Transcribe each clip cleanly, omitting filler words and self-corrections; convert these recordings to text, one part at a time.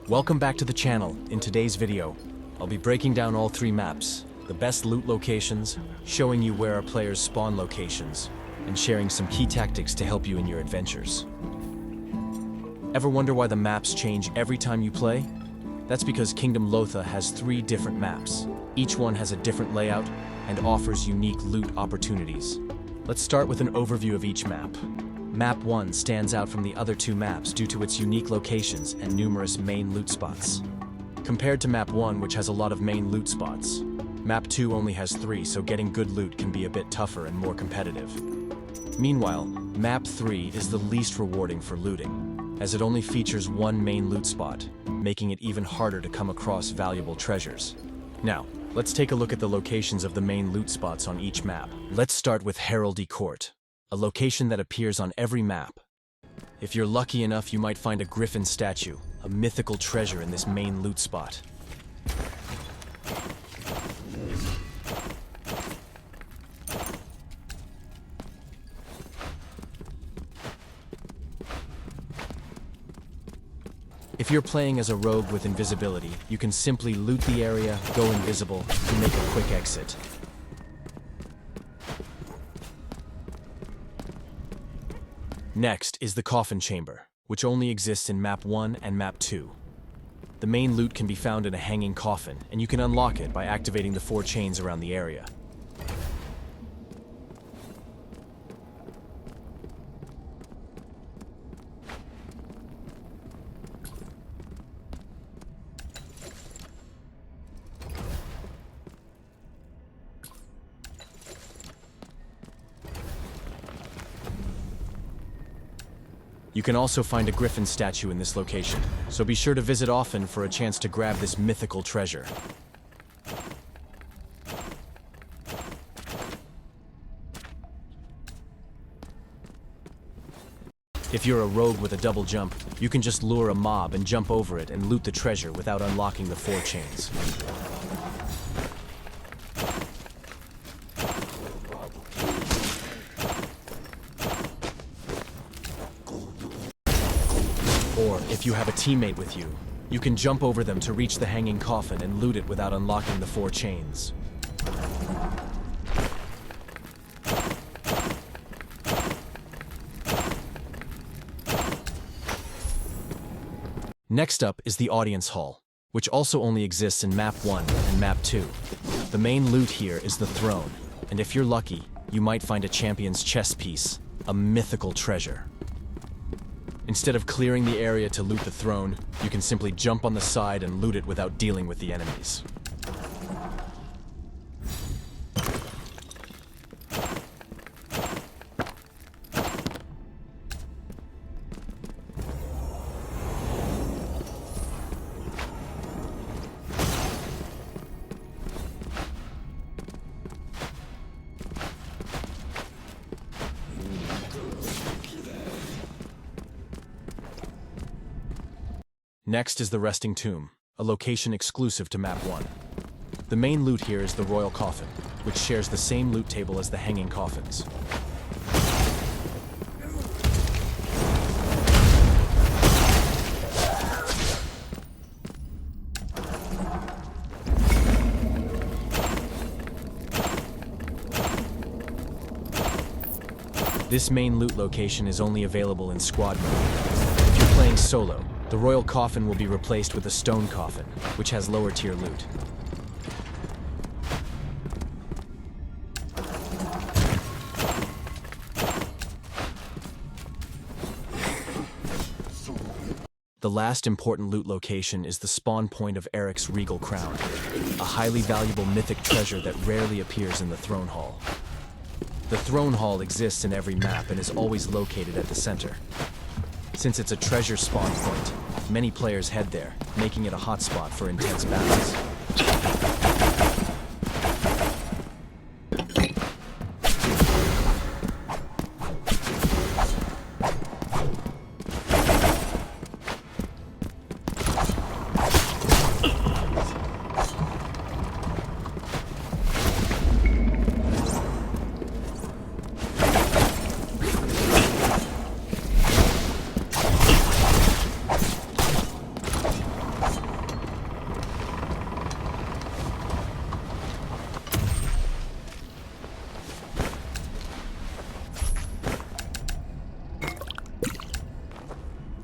Welcome back to the channel. In today's video, I'll be breaking down all three maps, the best loot locations, showing you where our players spawn locations, and sharing some key tactics to help you in your adventures. Ever wonder why the maps change every time you play? That's because Kingdom Lotha has 3 different maps. Each one has a different layout and offers unique loot opportunities. Let's start with an overview of each map. Map 1 stands out from the other 2 maps due to its unique locations and numerous main loot spots. Compared to Map 1, which has a lot of main loot spots, Map 2 only has 3, so getting good loot can be a bit tougher and more competitive. Meanwhile, Map 3 is the least rewarding for looting, as it only features 1 main loot spot, making it even harder to come across valuable treasures. Now, let's take a look at the locations of the main loot spots on each map. Let's start with Heraldry Court, a location that appears on every map. If you're lucky enough, you might find a griffin statue, a mythical treasure in this main loot spot. If you're playing as a rogue with invisibility, you can simply loot the area, go invisible, and make a quick exit. Next is the Coffin Chamber, which only exists in Map 1 and Map 2. The main loot can be found in a hanging coffin, and you can unlock it by activating the 4 chains around the area. You can also find a griffin statue in this location, so be sure to visit often for a chance to grab this mythical treasure. If you're a rogue with a double jump, you can just lure a mob and jump over it and loot the treasure without unlocking the 4 chains. Or, if you have a teammate with you, you can jump over them to reach the hanging coffin and loot it without unlocking the 4 chains. Next up is the Audience Hall, which also only exists in Map 1 and Map 2. The main loot here is the throne, and if you're lucky, you might find a champion's chess piece, a mythical treasure. Instead of clearing the area to loot the throne, you can simply jump on the side and loot it without dealing with the enemies. Next is the Resting Tomb, a location exclusive to Map 1. The main loot here is the Royal Coffin, which shares the same loot table as the hanging coffins. This main loot location is only available in squad mode. If you're playing solo, the Royal Coffin will be replaced with a Stone Coffin, which has lower tier loot. The last important loot location is the spawn point of Eric's Regal Crown, a highly valuable mythic treasure that rarely appears in the Throne Hall. The Throne Hall exists in every map and is always located at the center. Since it's a treasure spawn point, many players head there, making it a hotspot for intense battles.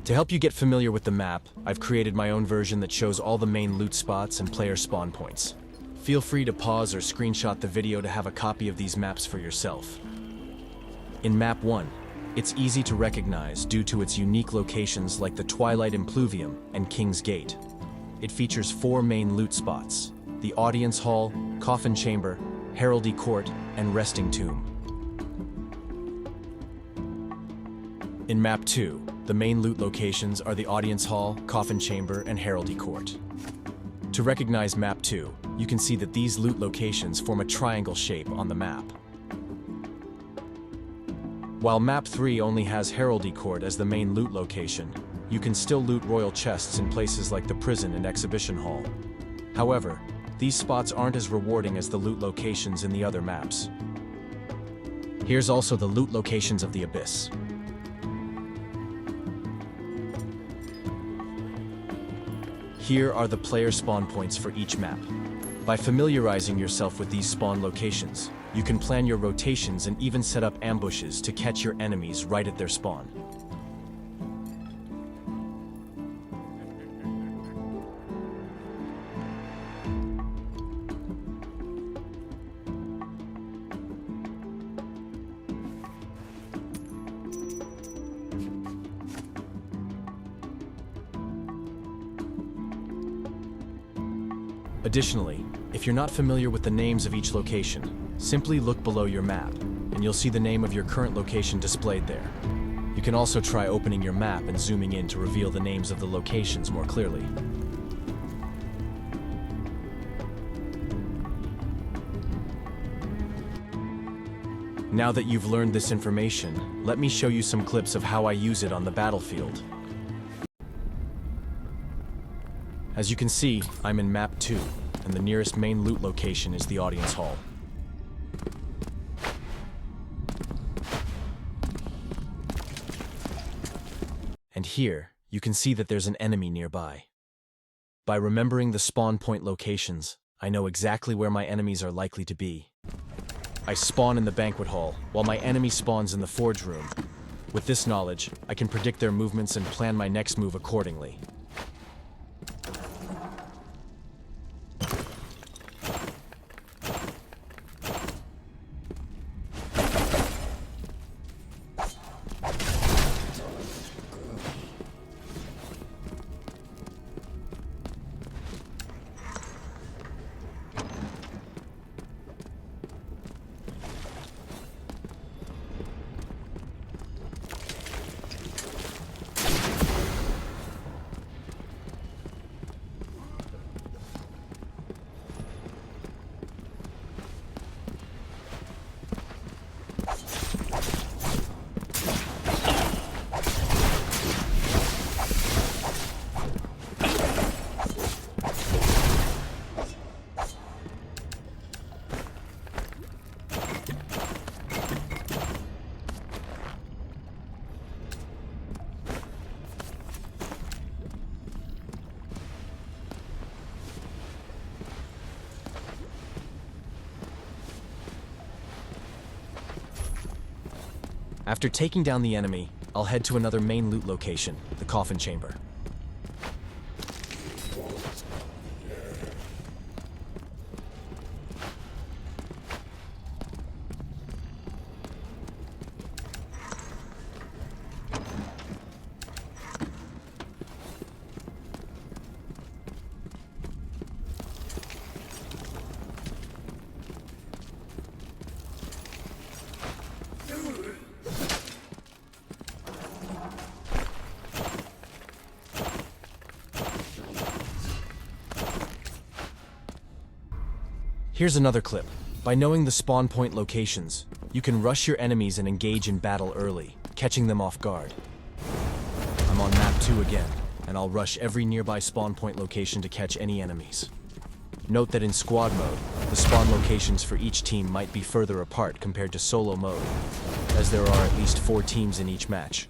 To help you get familiar with the map, I've created my own version that shows all the main loot spots and player spawn points. Feel free to pause or screenshot the video to have a copy of these maps for yourself. In Map 1, it's easy to recognize due to its unique locations like the Twilight Impluvium and King's Gate. It features 4 main loot spots: the Audience Hall, Coffin Chamber, Heraldry Court, and Resting Tomb. In Map 2, the main loot locations are the Audience Hall, Coffin Chamber, and Heraldry Court. To recognize Map 2, you can see that these loot locations form a triangle shape on the map. While Map 3 only has Heraldry Court as the main loot location, you can still loot royal chests in places like the prison and exhibition hall. However, these spots aren't as rewarding as the loot locations in the other maps. Here's also the loot locations of the Abyss. Here are the player spawn points for each map. By familiarizing yourself with these spawn locations, you can plan your rotations and even set up ambushes to catch your enemies right at their spawn. Additionally, if you're not familiar with the names of each location, simply look below your map, and you'll see the name of your current location displayed there. You can also try opening your map and zooming in to reveal the names of the locations more clearly. Now that you've learned this information, let me show you some clips of how I use it on the battlefield. As you can see, I'm in Map 2, and the nearest main loot location is the Audience Hall. And here, you can see that there's an enemy nearby. By remembering the spawn point locations, I know exactly where my enemies are likely to be. I spawn in the banquet hall, while my enemy spawns in the forge room. With this knowledge, I can predict their movements and plan my next move accordingly. After taking down the enemy, I'll head to another main loot location, the Coffin Chamber. Here's another clip. By knowing the spawn point locations, you can rush your enemies and engage in battle early, catching them off guard. I'm on Map 2 again, and I'll rush every nearby spawn point location to catch any enemies. Note that in squad mode, the spawn locations for each team might be further apart compared to solo mode, as there are at least 4 teams in each match.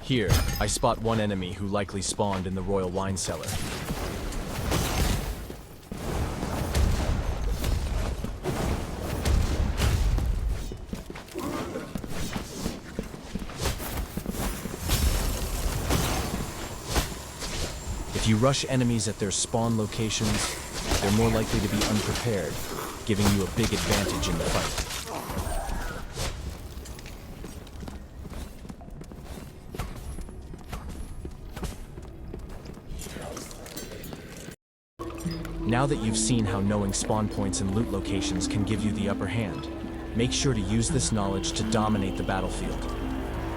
Here, I spot one enemy who likely spawned in the royal wine cellar. If you rush enemies at their spawn locations, they're more likely to be unprepared, giving you a big advantage in the fight. Now that you've seen how knowing spawn points and loot locations can give you the upper hand, make sure to use this knowledge to dominate the battlefield.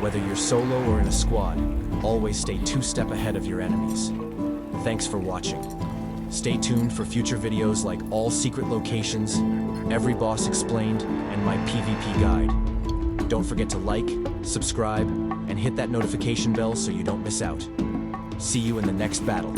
Whether you're solo or in a squad, always stay 2 steps ahead of your enemies. Thanks for watching. Stay tuned for future videos like all secret locations, every boss explained, and my PvP guide. Don't forget to like, subscribe, and hit that notification bell so you don't miss out. See you in the next battle.